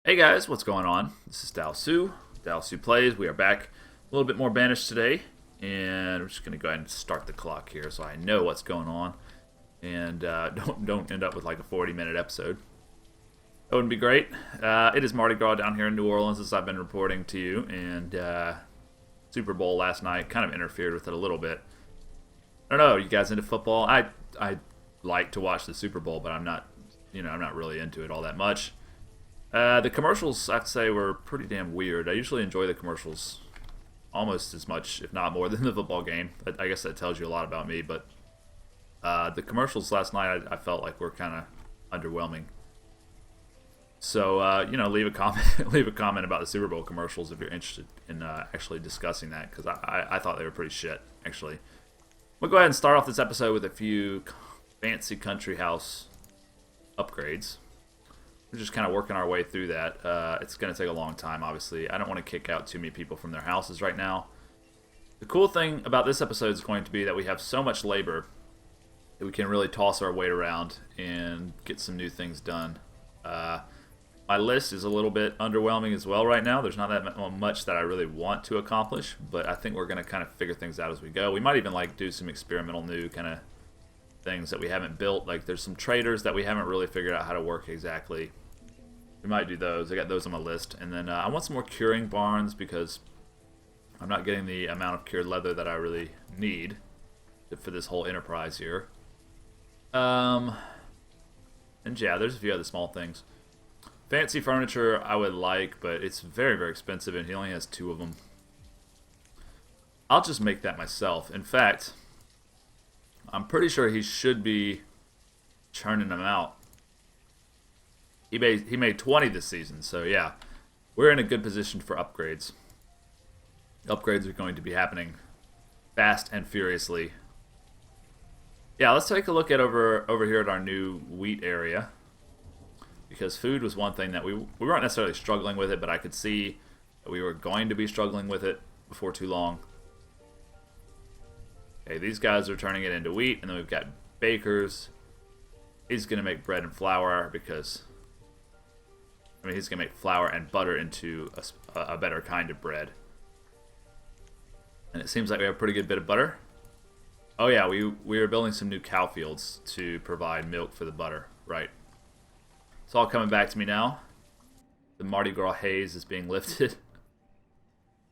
Hey guys, what's going on? This is Dalsu Plays. We are back a little bit more Banished today, and we're just going to go ahead and start the clock here so I know what's going on, and don't end up with like a 40-minute episode. That wouldn't be great. It is Mardi Gras down here in New Orleans, as I've been reporting to you, and Super Bowl last night kind of interfered with it a little bit. I don't know, you guys into football? I like to watch the Super Bowl, but I'm not really into it all that much. The commercials, I'd say, were pretty damn weird. I usually enjoy the commercials almost as much, if not more, than the football game. I guess that tells you a lot about me, but the commercials last night I felt like were kind of underwhelming. So, leave a comment, leave a comment about the Super Bowl commercials if you're interested in actually discussing that, because I thought they were pretty shit, actually. We'll go ahead and start off this episode with a few fancy country house upgrades. We're just kind of working our way through that. It's going to take a long time, obviously. I don't want to kick out too many people from their houses right now. The cool thing about this episode is going to be that we have so much labor that we can really toss our weight around and get some new things done. My list is a little bit underwhelming as well right now. There's not that much that I really want to accomplish, but I think we're going to kind of figure things out as we go. We might even do some experimental new kind of things that we haven't built. Like there's some traders that we haven't really figured out how to work exactly. We might do those. I got those on my list. And then I want some more curing barns because I'm not getting the amount of cured leather that I really need for this whole enterprise here. And yeah, there's a few other small things. Fancy furniture I would like, but it's very, very expensive and he only has 2 of them. I'll just make that myself. In fact, I'm pretty sure he should be churning them out. He made 20 this season, so yeah, we're in a good position for upgrades. Upgrades are going to be happening fast and furiously. Yeah, let's take a look at over here at our new wheat area, because food was one thing that we weren't necessarily struggling with it, but I could see that we were going to be struggling with it before too long. Okay, these guys are turning it into wheat, and then we've got bakers. He's gonna make bread and flour because he's going to make flour and butter into a better kind of bread. And it seems like we have a pretty good bit of butter. Oh yeah, we are building some new cow fields to provide milk for the butter. Right. It's all coming back to me now. The Mardi Gras haze is being lifted.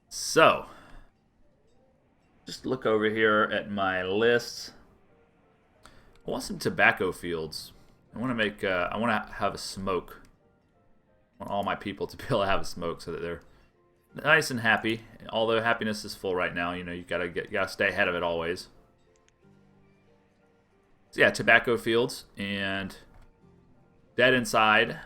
So, just look over here at my list. I want some tobacco fields. I want to have a smoke. I want all my people to be able to have a smoke so that they're nice and happy. Although happiness is full right now, you gotta stay ahead of it always. So yeah, tobacco fields, and Dead Inside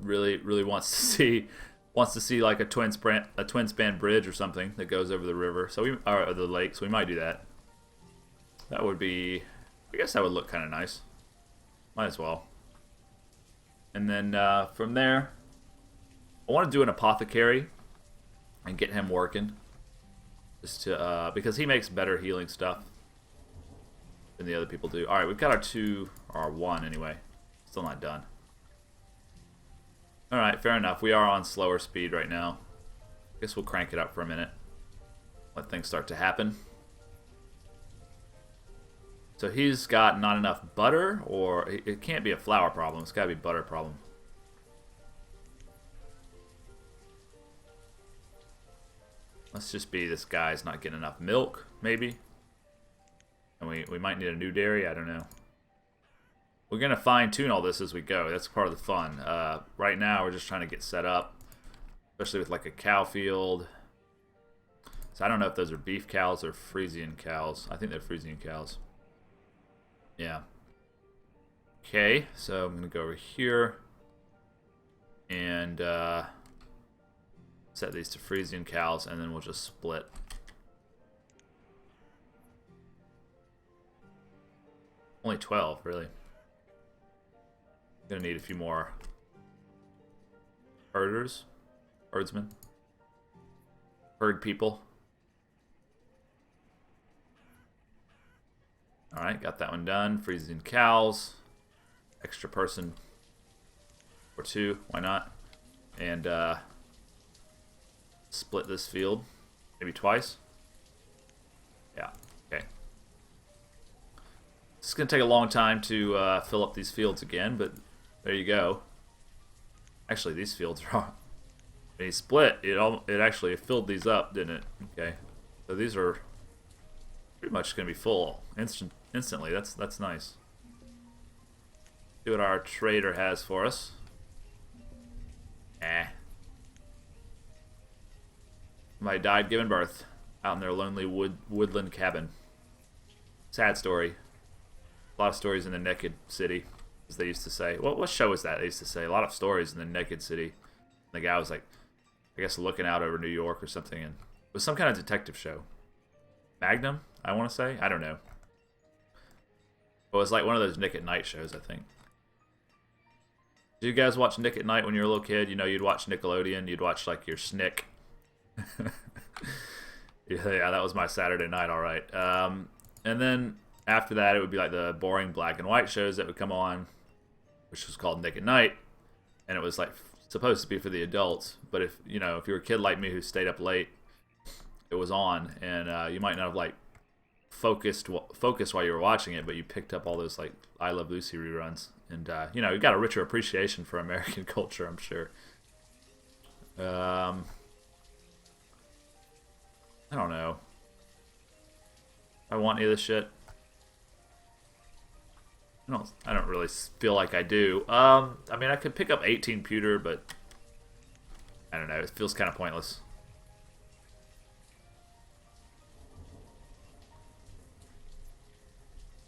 really wants to see like a twin span bridge or something that goes over the river. So or the lake. So we might do that. That would be, I guess that would look kind of nice. Might as well. And then from there, I want to do an apothecary and get him working, just to because he makes better healing stuff than the other people do. All right, we've got our 1 anyway. Still not done. All right, fair enough. We are on slower speed right now. Guess we'll crank it up for a minute. Let things start to happen. So he's got not enough butter, or it can't be a flour problem. It's got to be a butter problem. Let's just be this guy's not getting enough milk, maybe. And we might need a new dairy. I don't know. We're going to fine-tune all this as we go. That's part of the fun. Right now, we're just trying to get set up, especially with like a cow field. So I don't know if those are beef cows or Frisian cows. I think they're Frisian cows. Yeah. Okay, so I'm going to go over here and set these to Frisian cows, and then we'll just split. Only 12, really. I'm going to need a few more herdsmen, herd people. Alright, got that one done. Frisian cows. Extra person or 2, why not? and split this field maybe twice. Yeah, okay. It's going to take a long time to fill up these fields again, but there you go. Actually, these fields are... When he split, it actually filled these up, didn't it? Okay. So these are pretty much going to be full instantly. That's nice. See what our trader has for us. Somebody died giving birth out in their lonely woodland cabin. Sad story. A lot of stories in the naked city, as they used to say. What show was that? They used to say a lot of stories in the naked city. The guy was like, I guess, looking out over New York or something, and it was some kind of detective show. Magnum, I want to say. I don't know. It was like one of those Nick at Night shows, I think. Did you guys watch Nick at Night when you were a little kid? You know, you'd watch Nickelodeon. You'd watch like your Snick. Yeah, that was my Saturday night, all right. And then after that, it would be like the boring black and white shows that would come on, which was called Nick at Night, and it was like supposed to be for the adults. But if you know, if you're a kid like me who stayed up late, it was on, and you might not have like focused while you were watching it, but you picked up all those like I Love Lucy reruns, and you know, you got a richer appreciation for American culture, I'm sure. I don't know. I want any of this shit. I don't really feel like I do. I mean, I could pick up 18 pewter, but I don't know. It feels kind of pointless.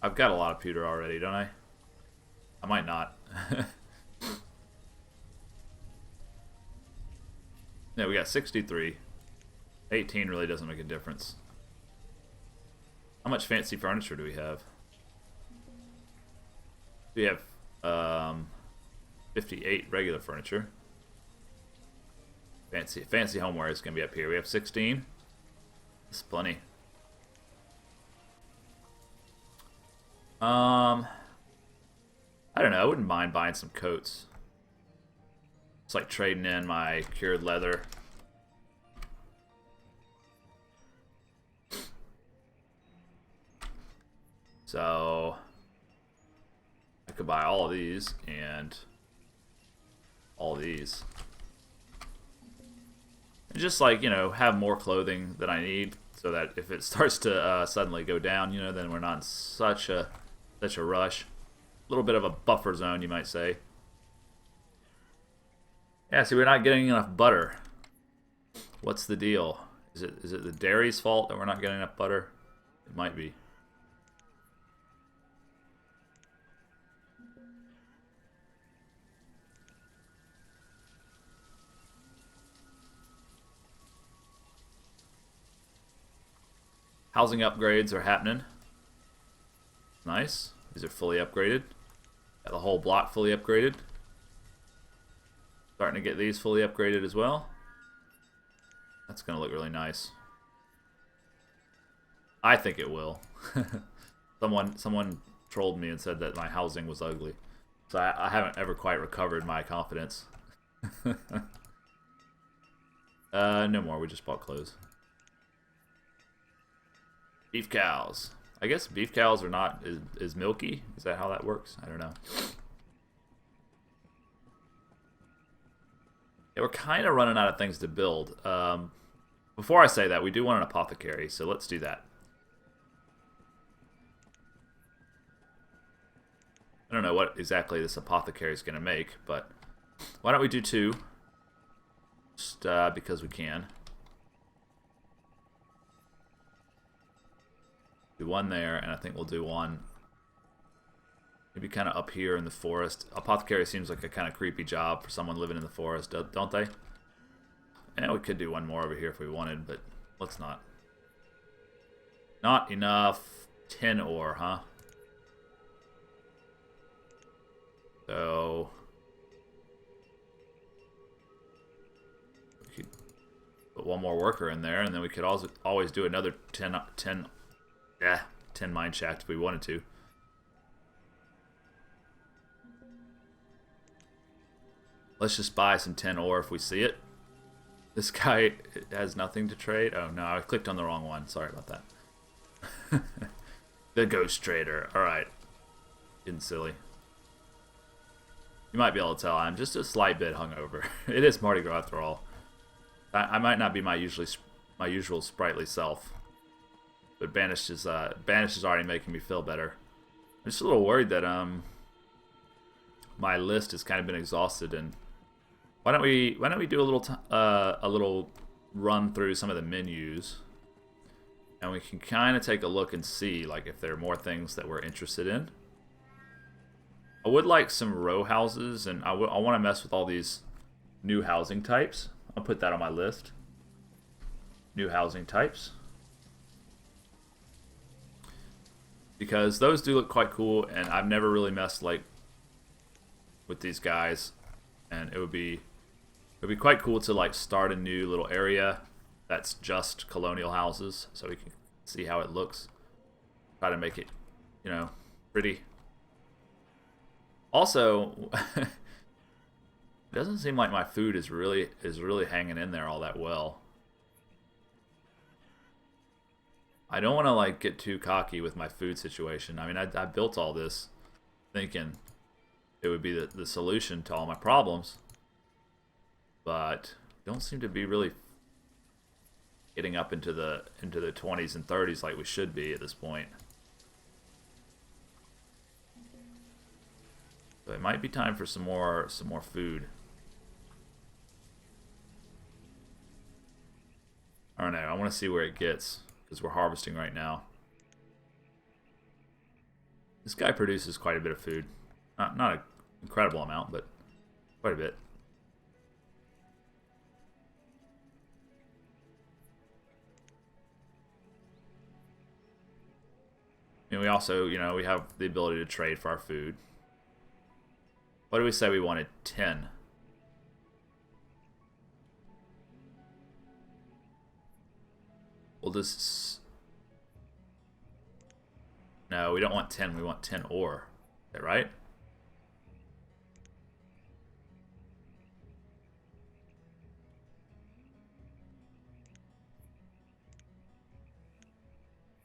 I've got a lot of pewter already, don't I? I might not. Yeah, we got 63. 18 really doesn't make a difference. How much fancy furniture do we have? We have 58 regular furniture. Fancy homeware is going to be up here. We have 16. That's plenty. I don't know. I wouldn't mind buying some coats. It's like trading in my cured leather. So I could buy all of these and all these. And just like, you know, have more clothing than I need so that if it starts to suddenly go down, you know, then we're not in such a rush. A little bit of a buffer zone, you might say. Yeah, see, we're not getting enough butter. What's the deal? Is it the dairy's fault that we're not getting enough butter? It might be. Housing upgrades are happening. Nice. These are fully upgraded. Got the whole block fully upgraded. Starting to get these fully upgraded as well. That's going to look really nice. I think it will. Someone trolled me and said that my housing was ugly. So I haven't ever quite recovered my confidence. No more. We just bought clothes. Beef cows. I guess beef cows are not as milky. Is that how that works? I don't know. Yeah, we're kind of running out of things to build. Before I say that, we do want an apothecary, so let's do that. I don't know what exactly this apothecary is going to make, but why don't we do 2? Just because we can. Do 1 there, and I think we'll do 1 maybe kind of up here in the forest. Apothecary seems like a kind of creepy job for someone living in the forest, don't they? And we could do 1 more over here if we wanted, but let's not. Not enough tin ore, huh? So we could put 1 more worker in there, and then we could also always do another 10 mine shaft if we wanted to. Let's just buy some 10 ore if we see it. This guy has nothing to trade. Oh no, I clicked on the wrong one. Sorry about that. The Ghost Trader. Alright. Getting silly. You might be able to tell I'm just a slight bit hungover. It is Mardi Gras after all. I might not be my usual sprightly self. But Banished is already making me feel better. I'm just a little worried that my list has kind of been exhausted, and why don't we do a little run through some of the menus, and we can kind of take a look and see like if there are more things that we're interested in. I would like some row houses, and I want to mess with all these new housing types. I'll put that on my list. New housing types. Because those do look quite cool, and I've never really messed like with these guys, and it would be quite cool to like start a new little area that's just colonial houses, so we can see how it looks. Try to make it, you know, pretty. Also, it doesn't seem like my food is really hanging in there all that well. I don't want to like get too cocky with my food situation. I mean, I built all this thinking it would be the solution to all my problems, but don't seem to be really getting up into the 20s and 30s like we should be at this point. So it might be time for some more food. I don't know. I want to see where it gets, because we're harvesting right now. This guy produces quite a bit of food. Not an incredible amount, but quite a bit. And we also, you know, we have the ability to trade for our food. What do we say we wanted? 10. Well, this... No, we don't want 10. We want 10 ore. Is that right?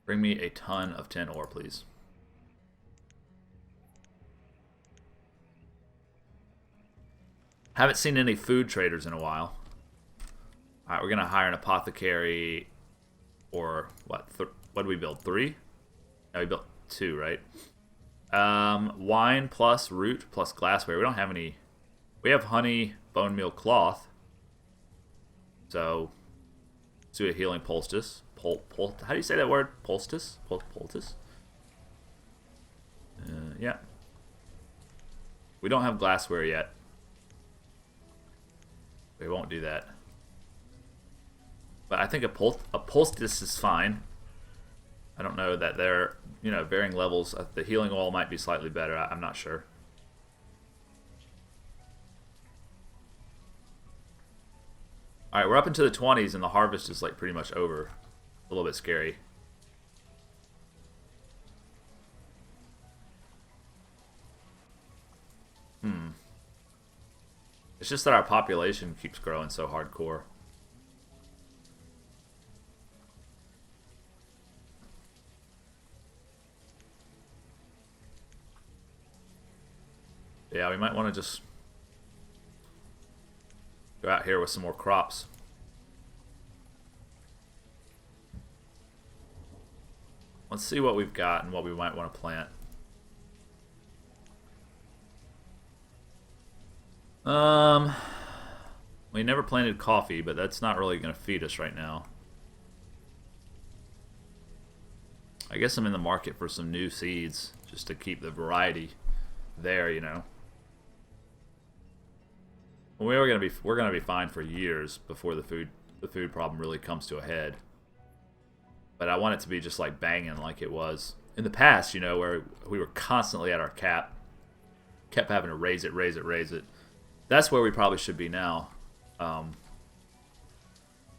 Bring me a ton of 10 ore, please. Haven't seen any food traders in a while. Alright, we're going to hire an apothecary, or what? What did we build? 3? No, we built 2, right? Wine plus root plus glassware. We don't have any. We have honey, bone meal, cloth. So, let's do a healing poultice. How do you say that word? Poultice? Poultice? Yeah. We don't have glassware yet. We won't do that. But I think a poultice is fine. I don't know that they're, you know, varying levels. The healing oil might be slightly better. I'm not sure. Alright, we're up into the 20s and the harvest is like pretty much over. A little bit scary. It's just that our population keeps growing so hardcore. Yeah, we might want to just go out here with some more crops. Let's see what we've got and what we might want to plant. We never planted coffee, but that's not really going to feed us right now. I guess I'm in the market for some new seeds, just to keep the variety there, you know. We're gonna be fine for years before the food problem really comes to a head. But I want it to be just like banging like it was in the past, you know, where we were constantly at our cap, kept having to raise it. That's where we probably should be now,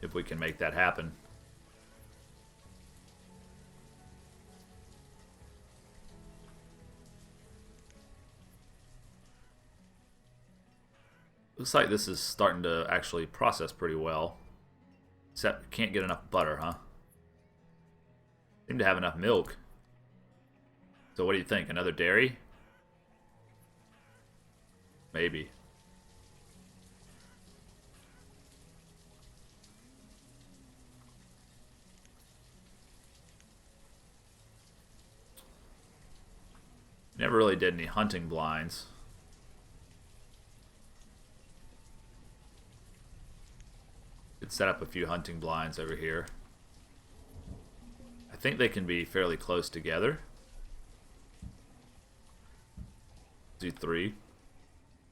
if we can make that happen. Looks like this is starting to actually process pretty well. Except can't get enough butter, huh? Seem to have enough milk. So what do you think? Another dairy? Maybe. Never really did any hunting blinds. Could set up a few hunting blinds over here. I think they can be fairly close together. Do 3.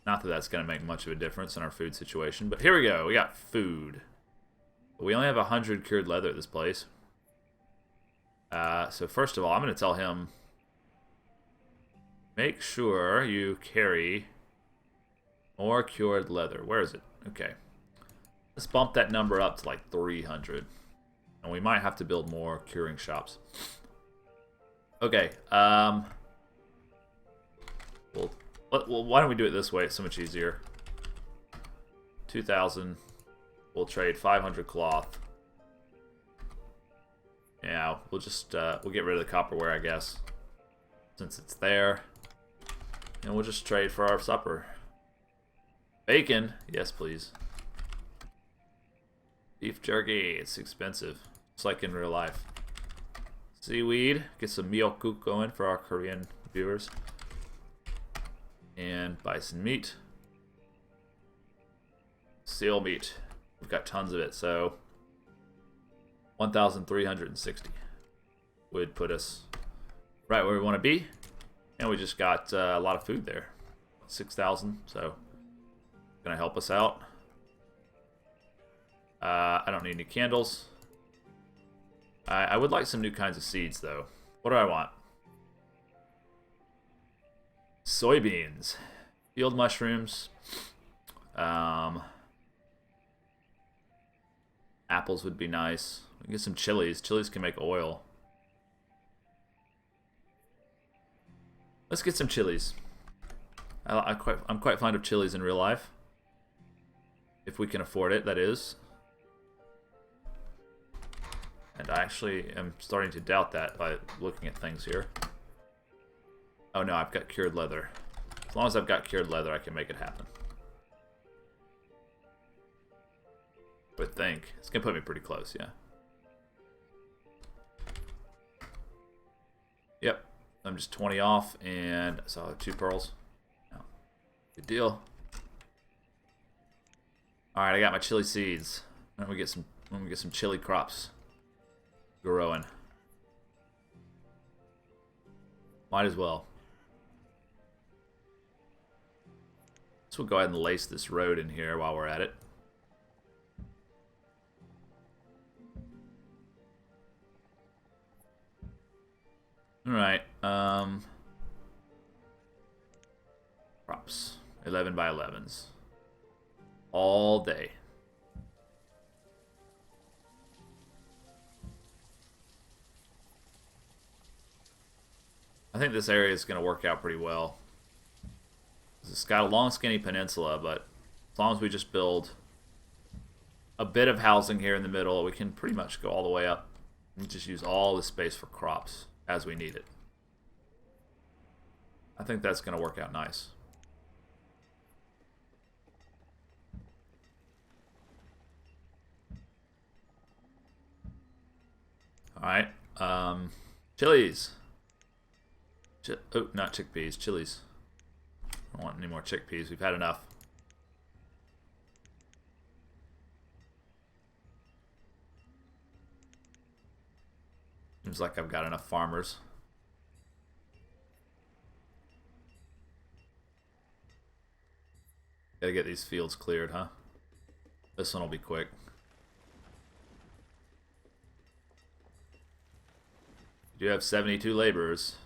Not that that's going to make much of a difference in our food situation, but here we go. We got food. But we only have 100 cured leather at this place. So first of all, I'm going to tell him, make sure you carry more cured leather. Where is it? Okay. Let's bump that number up to like 300. And we might have to build more curing shops. Okay. Well, why don't we do it this way? It's so much easier. 2,000. We'll trade 500 cloth. Yeah, we'll just we'll get rid of the copperware, I guess, since it's there. And we'll just trade for our supper. Bacon, yes, please. Beef jerky, it's expensive. It's like in real life. Seaweed, get some miyeokguk going for our Korean viewers. And bison meat. Seal meat. We've got tons of it, so 1,360 would put us right where we want to be. And we just got a lot of food there. 6,000, so gonna help us out. I don't need any candles. I would like some new kinds of seeds, though. What do I want? Soybeans. Field mushrooms. Apples would be nice. We can get some chilies. Chilies can make oil. Let's get some chilies. I'm quite fond of chilies in real life. If we can afford it, that is. And I actually am starting to doubt that by looking at things here. Oh no, I've got cured leather. As long as I've got cured leather, I can make it happen. I would think. It's going to put me pretty close, yeah. Yep. I'm just 20 off, and so I have 2 pearls. No. Good deal. Alright, I got my chili seeds. Let me get some chili crops growing. Might as well. So we'll go ahead and lace this road in here while we're at it. Alright, crops. 11 by 11s. All day. I think this area is going to work out pretty well. It's got a long, skinny peninsula, but as long as we just build a bit of housing here in the middle, we can pretty much go all the way up and just use all the space for crops as we need it. I think that's going to work out nice. Alright, chilies. Oh, not chickpeas, chilies. I don't want any more chickpeas, we've had enough. Seems like I've got enough farmers. Gotta get these fields cleared, huh? This one will be quick. You do have 72 laborers.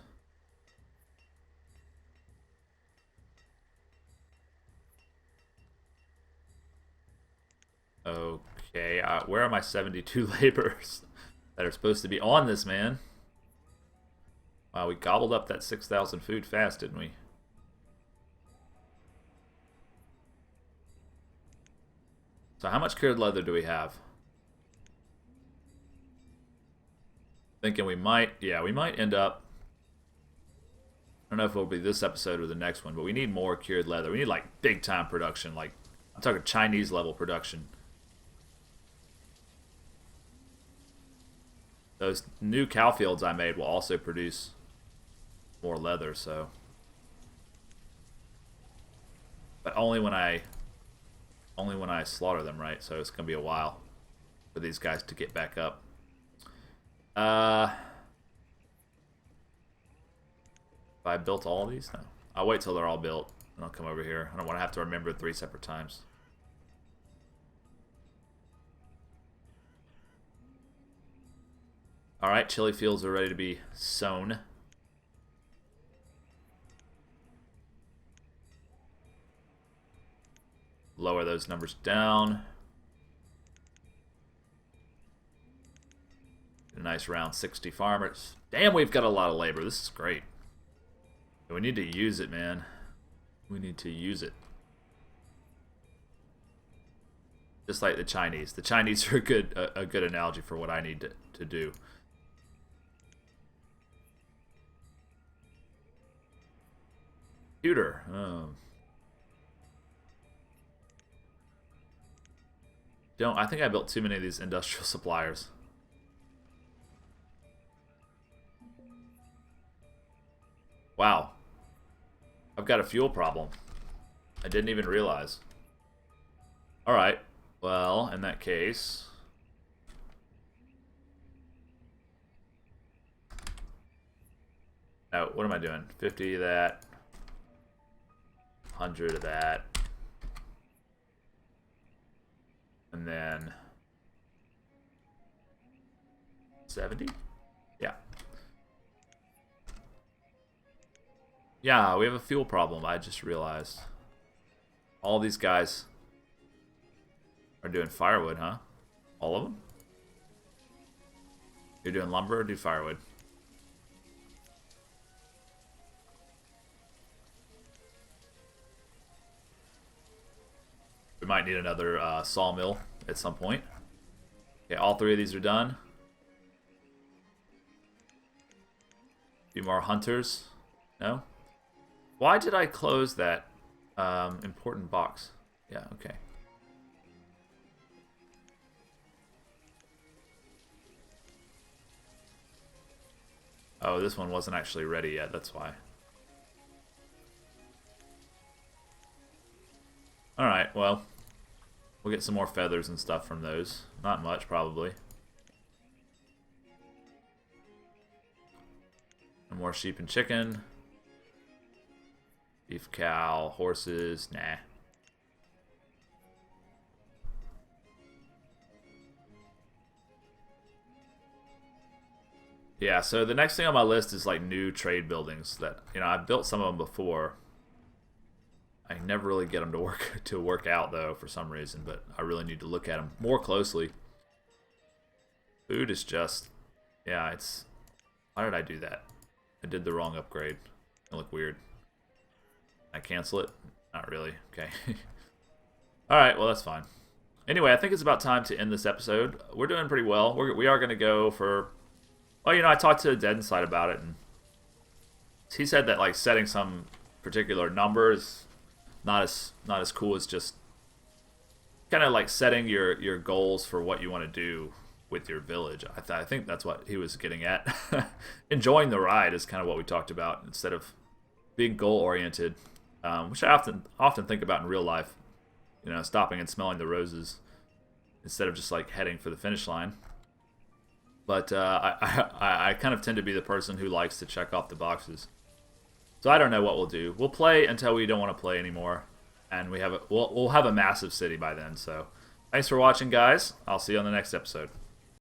Okay, where are my 72 laborers that are supposed to be on this, man? Wow, we gobbled up that 6,000 food fast, didn't we? So how much cured leather do we have? Thinking we might, yeah, we might end up, I don't know if it'll be this episode or the next one, but we need more cured leather. We need like big time production, like I'm talking Chinese level production. Those new cow fields I made will also produce more leather, so. But only when I slaughter them, right? So it's gonna be a while for these guys to get back up. If I built all of these? No. I'll wait till they're all built, and I'll come over here. I don't want to have to remember 3 separate times. Alright, chili fields are ready to be sown. Lower those numbers down. A nice round 60 farmers. Damn, we've got a lot of labor. This is great. We need to use it, man. We need to use it. Just like the Chinese. The Chinese are a good analogy for what I need to do. Computer. I think I built too many of these industrial suppliers. Wow. I've got a fuel problem. I didn't even realize. Alright. Well, in that case... Oh, what am I doing? 50 of that. 100 of that. And then... 70? Yeah. Yeah, we have a fuel problem, I just realized. All these guys are doing firewood, huh? All of them? You're doing lumber or do firewood? We might need another sawmill at some point. Okay, all 3 of these are done. A few more hunters. No? Why did I close that important box? Yeah, okay. Oh, this one wasn't actually ready yet, that's why. Alright, well, we'll get some more feathers and stuff from those. Not much, probably. And more sheep and chicken. Beef, cow, horses, nah. Yeah, so the next thing on my list is like new trade buildings that, you know, I've built some of them before. I never really get them to work out though for some reason, but I really need to look at them more closely. Food is just, yeah, it's, why did I do that? I did the wrong upgrade. It look weird. I cancel it? Not really. Okay. Alright, well that's fine. Anyway, I think it's about time to end this episode. We're doing pretty well. We are going to go for... Well, you know, I talked to Dead Inside about it, and he said that like setting some particular number is not as cool as just kind of like setting your goals for what you want to do with your village. I think that's what he was getting at. Enjoying the ride is kind of what we talked about instead of being goal-oriented. Which I often think about in real life, you know, stopping and smelling the roses instead of just like heading for the finish line. But I kind of tend to be the person who likes to check off the boxes. So I don't know what we'll do. We'll play until we don't want to play anymore, and we'll have a massive city by then. So thanks for watching, guys. I'll see you on the next episode.